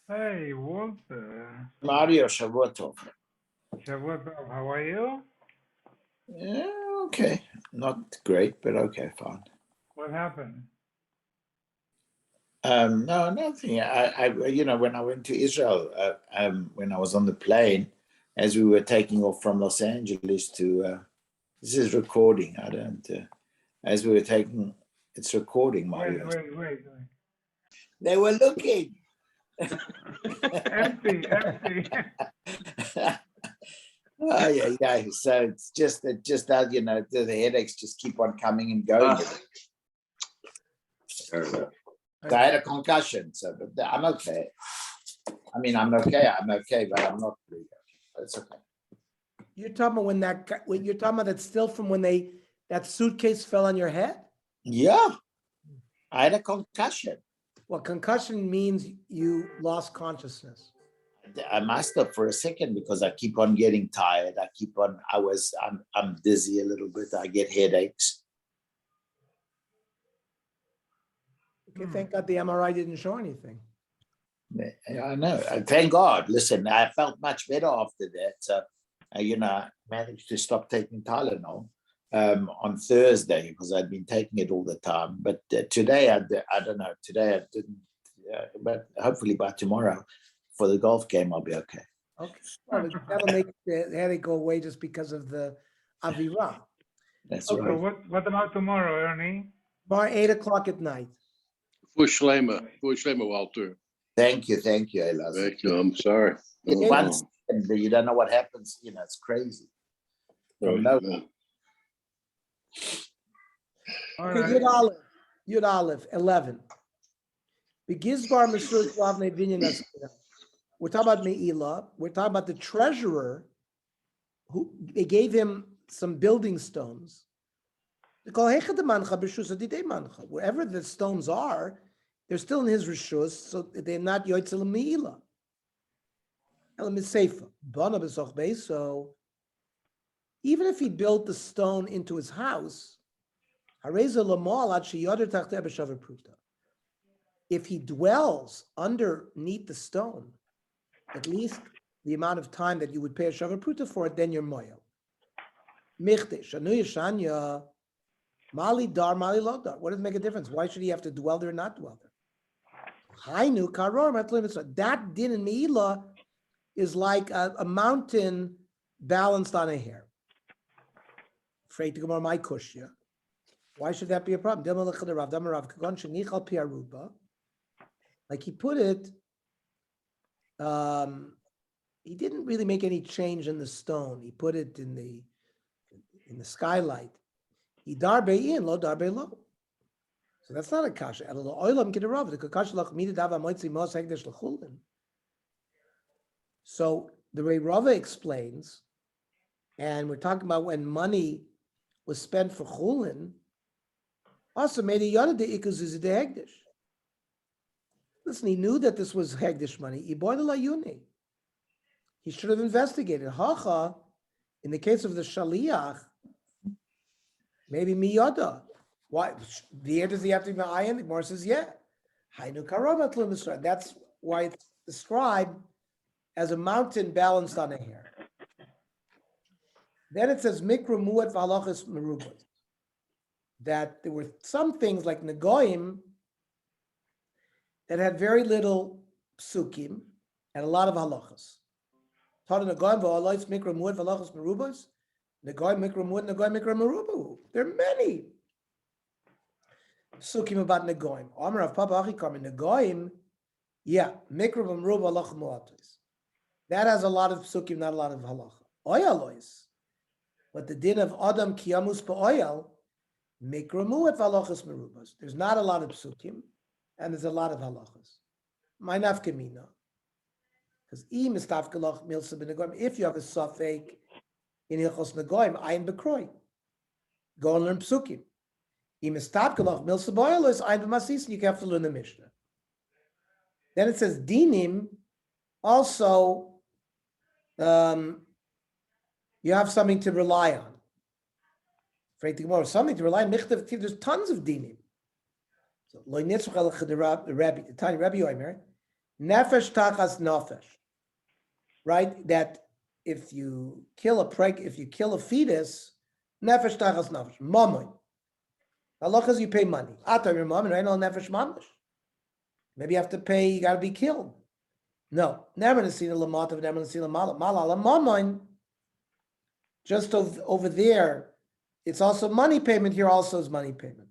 Hey, Walter. Mario, Shavua Tov. Shavua Tov, how are you? Yeah, okay. Not great, but okay, fine. What happened? No, nothing. When I went to Israel, when I was on the plane, as we were taking off from Los Angeles to, this is recording. I don't, as we were taking, it's recording, Mario. Wait. They were looking. Empty. Oh yeah. So it's just that the headaches just keep on coming and going. So I had a concussion, but I'm okay. I mean, I'm okay, but I'm not really okay. It's okay. You're talking about you're talking about that still from when that suitcase fell on your head? Yeah, I had a concussion. Well, concussion means you lost consciousness. I must have for a second because I keep on getting tired. I'm dizzy a little bit. I get headaches. Okay, thank God the MRI didn't show anything. I know. Thank God. Listen, I felt much better after that. So, I managed to stop taking Tylenol on Thursday because I'd been taking it all the time. But today, I don't know. Today I didn't. But hopefully by tomorrow, for the golf game, I'll be okay. Okay. Well, that'll make the headache go away just because of the Avira. That's So right. what about tomorrow, Ernie? Tomorrow, 8:00 at night. Fushleima, Walter. Thank you, Elaz. Thank you. I'm sorry. Once you don't know what happens, it's crazy. Right. All Okay, right. Yud Aleph, 11. Begizbar Mesur Slavne Binyan Askina. We're talking about Me'ilah. We're talking about the treasurer who they gave him some building stones. Wherever the stones are, they're still in his rishus, so they're not Yoitzel Me'ilah. So even if he built the stone into his house, if he dwells underneath the stone, at least the amount of time that you would pay a shavar pruta for it, then you're moyel. Mali dar, mali lo dar. What does it make a difference? Why should he have to dwell there or not dwell there? That din in Me'ilah is like a mountain balanced on a hair. Afraid to go on my kushya. Why should that be a problem? Like he put it, he didn't really make any change in the stone. He put it in the skylight. He darbe in, lo darbe lo. So that's not a kasha. So the way Rava explains, and we're talking about when money was spent for chulin, also made a yada de ikuz de hegdish. Listen, he knew that this was hegdish money. He should have investigated. Hacha, in the case of the shaliach, maybe miyada. Why? There does he have to be ma'ayin? The Gemara says, yeah. That's why it's described as a mountain balanced on a hair. Then it says mikra muat v'halachas merubot. That there were some things like negoim that had very little psukim and a lot of halachas. There are many psukim about negoim. Amar of Papa Achikam negoim, yeah, mikra v'meruba halach muatos. That has a lot of psukim, not a lot of halacha. Oyalois, but the din of Adam kiyamus ba'oyal, mikra muat v'halachas merubas. There's not a lot of psukim, and there's a lot of halachas. My nafkamina. Because if you have a safek in Hilchos Negoim, ayin bekroy. Go and learn psukim. You have to learn the Mishnah. Then it says dinim. Also, you have something to rely on. Something to rely on. There's tons of dinim. So, the tiny Rabbi Yomer, Nefesh tachas nefesh, right? That if you kill a fetus, nefesh tachas nefesh, mammon. Halachas, you pay money. Atar your mammon, right? No nefesh mamash. Maybe you have to pay. You got to be killed. No, never to see the lamatav, never to see the malala mammon. Just over there, it's also money payment. Here also is money payment.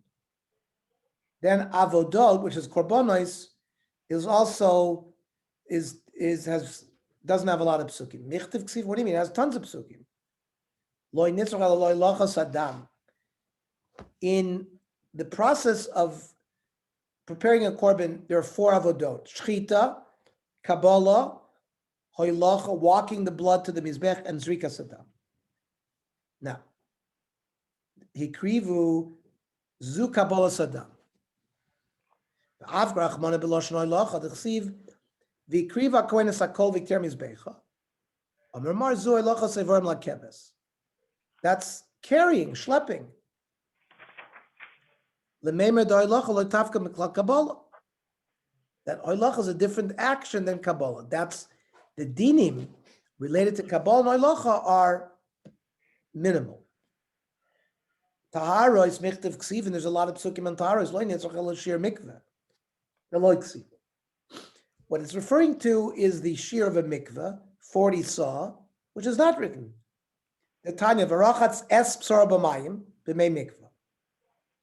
Then avodot, which is korbanos, is also doesn't have a lot of psukim. Michtiv ksiv, what do you mean? It has tons of psukim. Loy nitzrach loy lachas adam. In the process of preparing a korban, there are 4 avodot: shchita, kabbalah, hoylacha, walking the blood to the mizbech, and zrikas adam. Now, hikrivu zu kabbalah sadam. Avgrach mana beloshon hoylacha dechsiv vikriva kohenes hakol vikter mizbecha. Amar zu hoylacha sevorim lakebes. That's carrying, schlepping. That oilach is a different action than Kabbalah. That's the dinim related to Kabbalah and oilacha are minimal. Tahara is michtav ksiv, and there's a lot of psukim on tahara. Is loy netzach shir mikveh. The loy ksiv. What it's referring to is the shear of a mikveh, 40 saw, which is not written. The Tanya varachatz es psara b'mayim b'mei mikveh.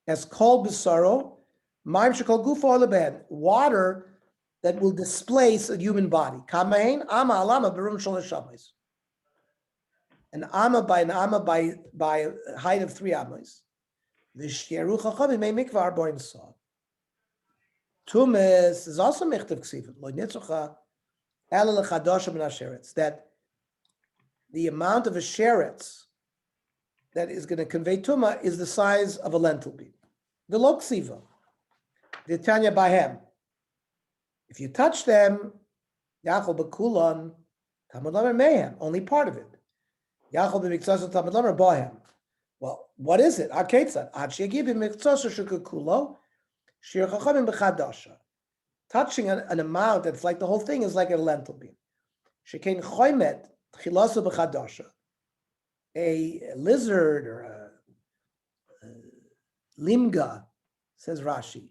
As called b'saro, ma'im shekol gufo leben, water that will displace a human body. Kamain ama alama berum shol shabbos. An ama by a height of 3 amas. V'shkeru chachamim may mikvah arboim saw. Tumis is also michtav ksiv. Lo nitzocha ela lechadosha min hasheretz. That the amount of a sheretz that is going to convey tumah is the size of a lentil bean. The lo ksiva, the Tanya bahem. If you touch them, yachol bekulan tamud lamer mehem, only part of it. Yachol b'miktzasa tamud lamer bahem. Well, what is it? Aketzad ad shegiv b'miktzasa shekukulo shir chachamim b'chadasha. Touching an amount that's like the whole thing is like a lentil bean. Shekein choymet tchilasu b'chadasha. A lizard or a limga, says Rashi,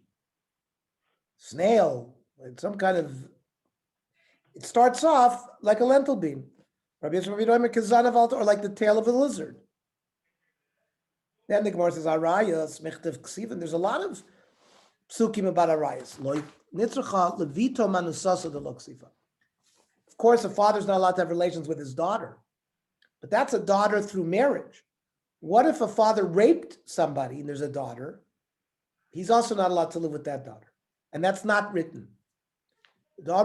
snail, like some kind of, it starts off like a lentil bean, or like the tail of a lizard. Then the Gemara says, Arayas, Mechtav Ksiv, there's a lot of psukim about Arayas. Of course, a father's not allowed to have relations with his daughter, but that's a daughter through marriage. What if a father raped somebody and there's a daughter? He's also not allowed to live with that daughter. And that's not written. It's all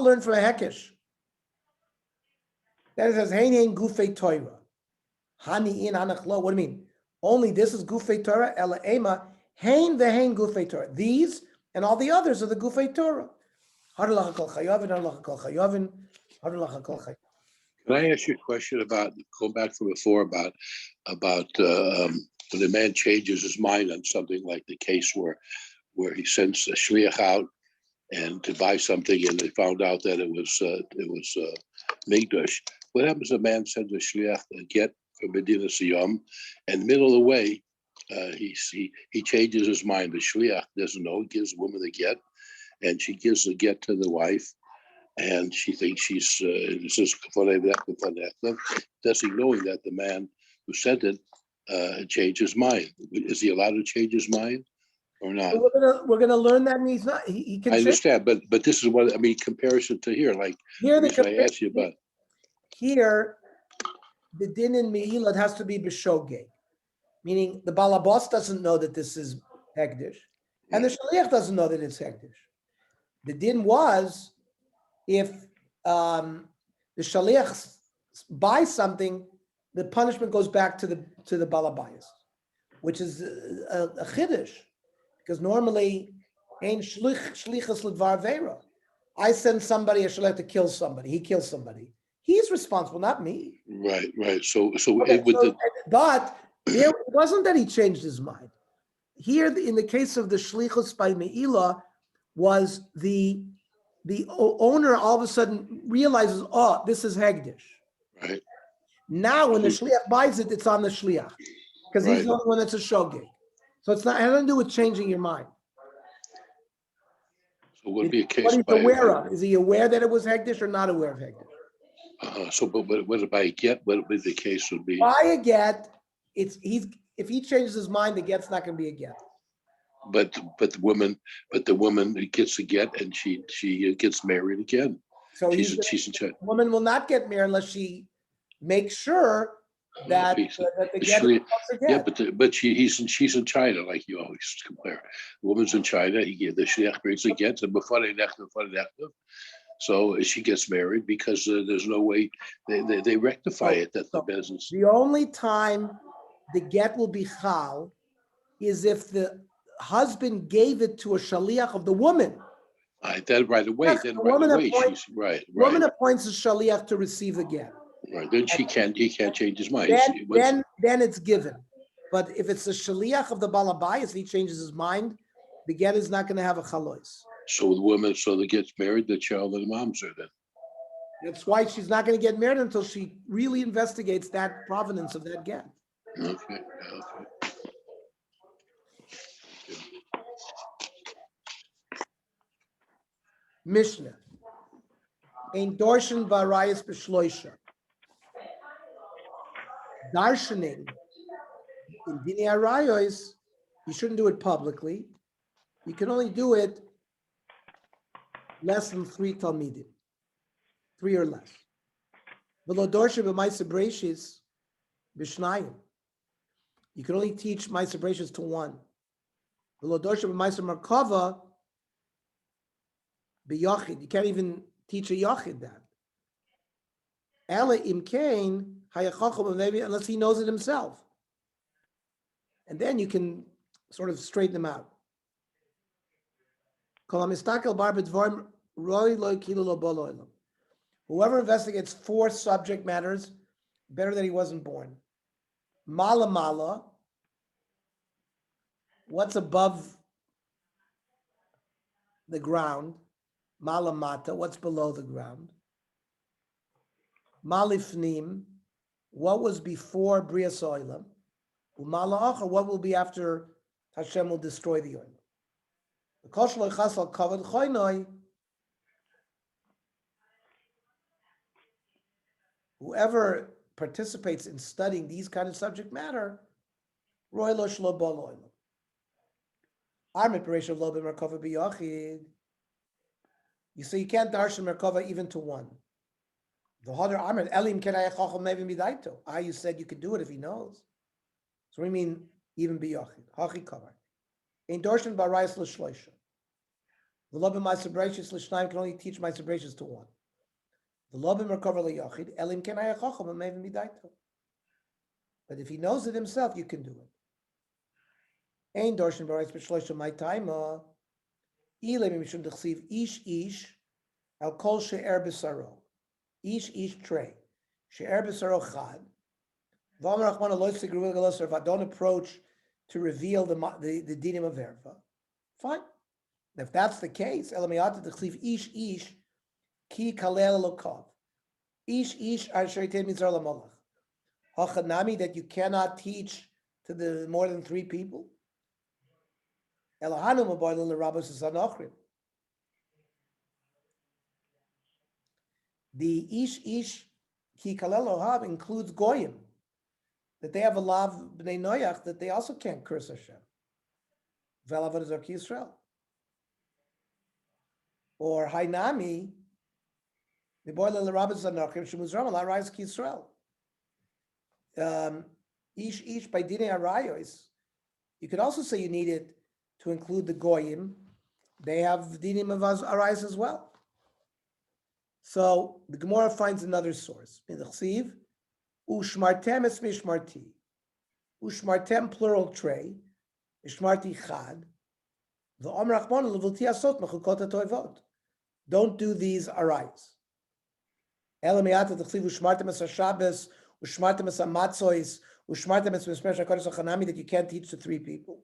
learned from a hekesh. Then it says, Hein gufei Torah. Hani in anachlo. What do you mean? Only this is gufei Torah. Ela ema hein vehein gufei Torah. These and all the others are the gufei Torah. Haralacha kol chayavin, haralacha kol chayavin, haralacha kol chayavin. Can I ask you a question about, go back from before, about when a man changes his mind on something, like the case where he sends a shliach out and to buy something, and they found out that it was migdash. What happens if a man sends a shliach a get from Medina Siyam, and middle of the way he changes his mind? The shliach doesn't know, gives the woman the get, and she gives the get to the wife. And she thinks she's doesn't knowing that the man who sent it changed his mind. Is he allowed to change his mind or not? We're gonna learn that, and he's not. He can. I understand, but this is what I mean. Comparison to here, like here, I asked you about. Here, the din in Me'ilah has to be b'shogeg, meaning the balabas doesn't know that this is hekdesh, and the shaliach doesn't know that it's hekdesh. The din was, if the shaliach buys something, the punishment goes back to the balabayas, which is a chiddush, because normally ain't shlichus l'dvar veira. I send somebody a shaliach to kill somebody. He kills somebody. He's responsible, not me. Right. So But it wasn't that he changed his mind. here in the case of the shlichus by Me'ilah was the owner all of a sudden realizes, oh, this is hegdish. Right. Now, when the shliach buys it, it's on the shliach because he's Right. the only one that's a shogeg. So it has nothing to do with changing your mind. So it would be a case What he's by aware of. Is he aware that it was hegdish or not aware of hegdish? so, but what if I get? What would be the case would be? Buy a get, if he changes his mind, the get's not going to be a get. But the woman gets a get and she gets married again. So She's in the woman will not get married unless she makes sure that the get is a get. Yeah, but she's in China, like you always compare. The woman's in China. The shliach brings a get, and before they so she gets married because there's no way they rectify it that the business. The only time the get will be chal is if the husband gave it to a shaliach of the woman. Then right away, Yes, the woman appoints- she's right. Woman appoints a shaliach to receive the get. Right. Then he can't change his mind. Then it's given. But if it's a shaliach of the balabayas, he changes his mind, the get is not going to have a chalois. So the woman, they gets married, the child and the moms are then. That's why she's not going to get married until she really investigates that provenance of that get. Okay. Mishnah. Ein dorshan varayas b'shloisha. Darshaning in dini arayos, you shouldn't do it publicly. You can only do it less than 3 talmidim, 3 or less. V'lo dorsha b'maisa breishis b'shnayim. You can only teach maisa breishis to 1. V'lo dorsha b'maisa markava b'yachid. You can't even teach a yachid that. Ela imkain hayachacham, maybe unless he knows it himself, and then you can sort of straighten them out. Whoever investigates 4 subject matters, better that he wasn't born. Mala mala, what's above the ground? Mala mata, what's below the ground? Malifnim, what was before Brias Oilam? Umala Achar, what will be after Hashem will destroy the Oilam? Whoever participates in studying these kind of subject matter, Roy lo shlo bol Oilam. Armit Beresh of Lobim Merkava b'Yachid. You say you can't darshan Merkava even to 1. The harder Amr Elim can I chacham maybe midaito. You said you could do it if he knows. So we mean even biyachid. Hachi kavar. In dorshan barayis l'shloisha. The lobim ma'aser breishis l'shnayim can only teach ma'aser breishis to 1. The lobim recover l'yachid. Elim can I chacham maybe midaito. But if he knows it himself, you can do it. Ein dorshan barayis b'shloisha my time. Ilem mishum d'chsiv ish al kol she'er b'saro. Ish tray. She'er b'saro chad. If I don't approach to reveal the dinim of erva, fine. If that's the case, ish ki kalel lokov. Ish asher mizar lamalach. Hachanami that you cannot teach to the more than 3 people. Elahanu maboilin l'rabos zanachrim. The ish ki kalel lohav includes goyim, that they have a lav b'nei noyach that they also can't curse Hashem. V'alav is Ki Yisrael. Or hainami, the boiler l'rabos zanachrim shemuzram la rise Ki Yisrael. Ish by dinei arayos. You could also say you need it to include the goyim. They have dinim of arayos as well. So the Gemara finds another source. Ushmartem es mishmarti. Ushmartem plural tray. Mishmarti chad. V'omer Rachmana levilti asot mechukot hatoivot. Don't do these arayos. Ela me'ata t'chsiv ushmartem es haShabbos, ushmartem es hamatzois, ushmartem es mishmesh hakodesh hachanami that you can't teach to 3 people.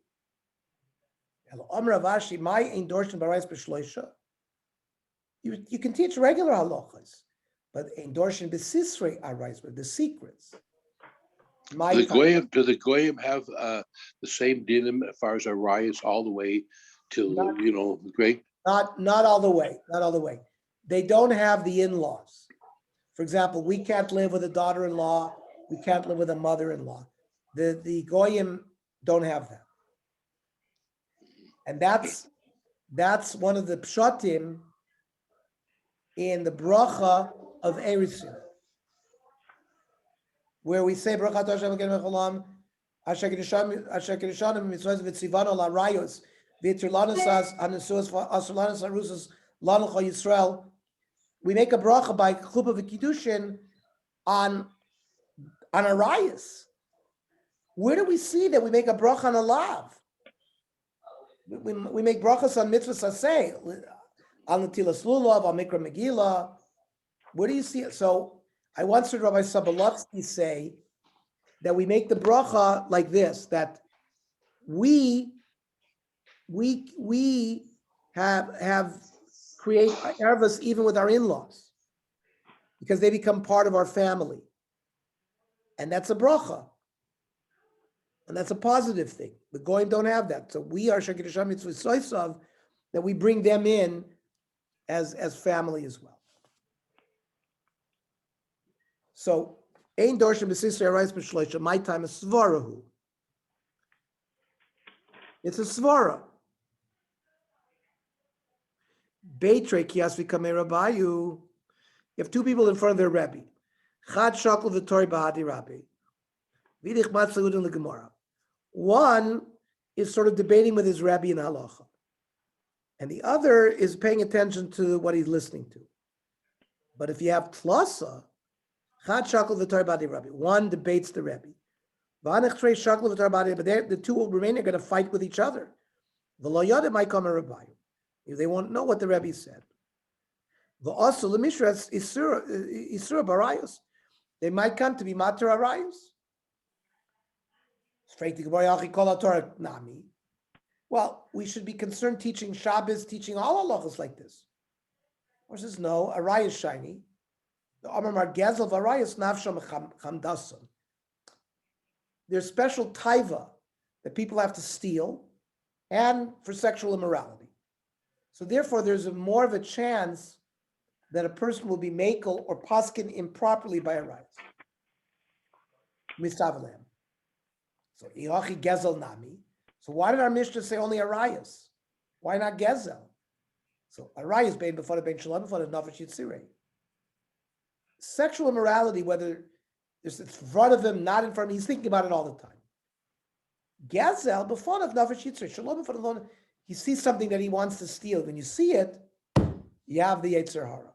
You can teach regular halachas, but endorsing besisrei arais, with the secrets. Do the goyim have the same dinim as far as Arias all the way till the great? Not all the way. Not all the way. They don't have the in-laws. For example, we can't live with a daughter-in-law. We can't live with a mother-in-law. The goyim don't have that, and that's one of the pshatim in the bracha of Eretz, where we say bracha Hashem Elokeinu Asher Kedushanim Mitzvos V'Tzivanu LaRayos V'Tirlanasas Anesuas Asulanas Arusas Lanucha Yisrael. We make a bracha by Chuppah V'Kiddushin on Arayos. Where do we see that we make a bracha on a lav? We make brachas on mitzvahs asay, on Natilas Lulav, on Mikra Megillah. Where do you see it? So I once heard Rabbi Sobolovsky say that we make the bracha like this, that we have create ervas even with our in-laws, because they become part of our family. And that's a bracha. And that's a positive thing. The goyim don't have that. So we are Shekid Hashem Mitzvah Soisav, that we bring them in as family as well. So Ein Dorshim B'Sisrei Arais B'Shloisha, my time is Svarahu. It's a Svara. Beitre Kias V'Kamei Rabbayu. You have two people in front of their Rebbe. Chad Shakl V'Tori B'Hadi Rabbi. Vidich Matzahud in the Gemara. One is sort of debating with his Rabbi in halacha, and the other is paying attention to what he's listening to. But if you have tlasa, chad shakol v'tar badi Rabbi, one debates the Rabbi. V'anech trei shakol v'tar badi, but the two remaining are going to fight with each other. V'lo yada might come a Rabbi. They won't know what the Rabbi said. V'asu l'mishras isura barayos. They might come to be matar arayos. Well, we should be concerned teaching Shabbos, teaching all halachas like this. Or says no, Arayah is shiny. The Amar Gezel Arayah is nafsham chamdason. There's special taiva that people have to steal, and for sexual immorality. So therefore, there's more of a chance that a person will be makel or paskin improperly by Arayah. Mistavalem. So Iachi Gezel Nami. So why did our Mishnah say only Arayas? Why not Gezel? So Arayas bein before the bein shalom before the nafesh yitzirei. Sexual immorality, whether it's in front of him, not in front of him, he's thinking about it all the time. Gezel before the nafesh yitzirei shalom before the he sees something that he wants to steal. When you see it, you have the Yetzer Hara.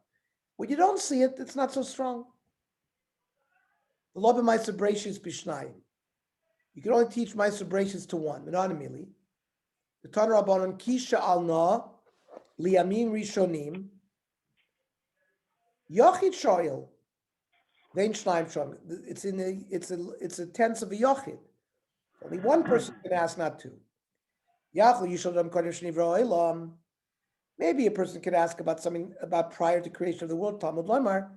When you don't see it, it's not so strong. The law b'ma'aser breishis b'shnayim. You can only teach Ma'aser Breishis to one, anonymily. The Tanur Rabbanon Kisha Al Na Liyamin Rishonim Yochid Shoyel Vein Shnaim Shom. It's a tense of a Yochid. Only one person can ask, not two. Yachol Yishodam Kodesh Nivro Elam. Maybe a person could ask about something about prior to creation of the world. Talmud Lomar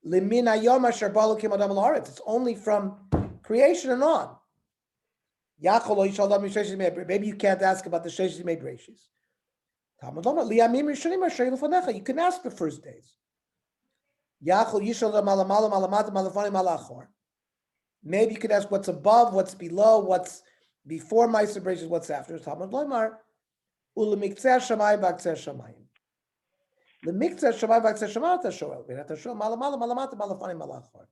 Limin Hayom Asher Balu Kim Adam La'aretz. It's only from creation and on. Maybe you can't ask about the Sheshis made Rashis. You can ask the first days. Maybe you could ask what's above, what's below, what's before Ma'aser Breishis, what's after. Talmud Loimar, u'lemiktzeh shamayim b'aktzeh shamayim. Lemiktzeh shamayim b'aktzeh shamayim ata shoel. V'ata shoel malamala malamata malafanim malachor.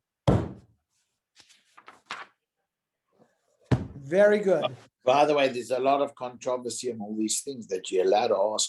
Very good. By the way, there's a lot of controversy on all these things that you're allowed to ask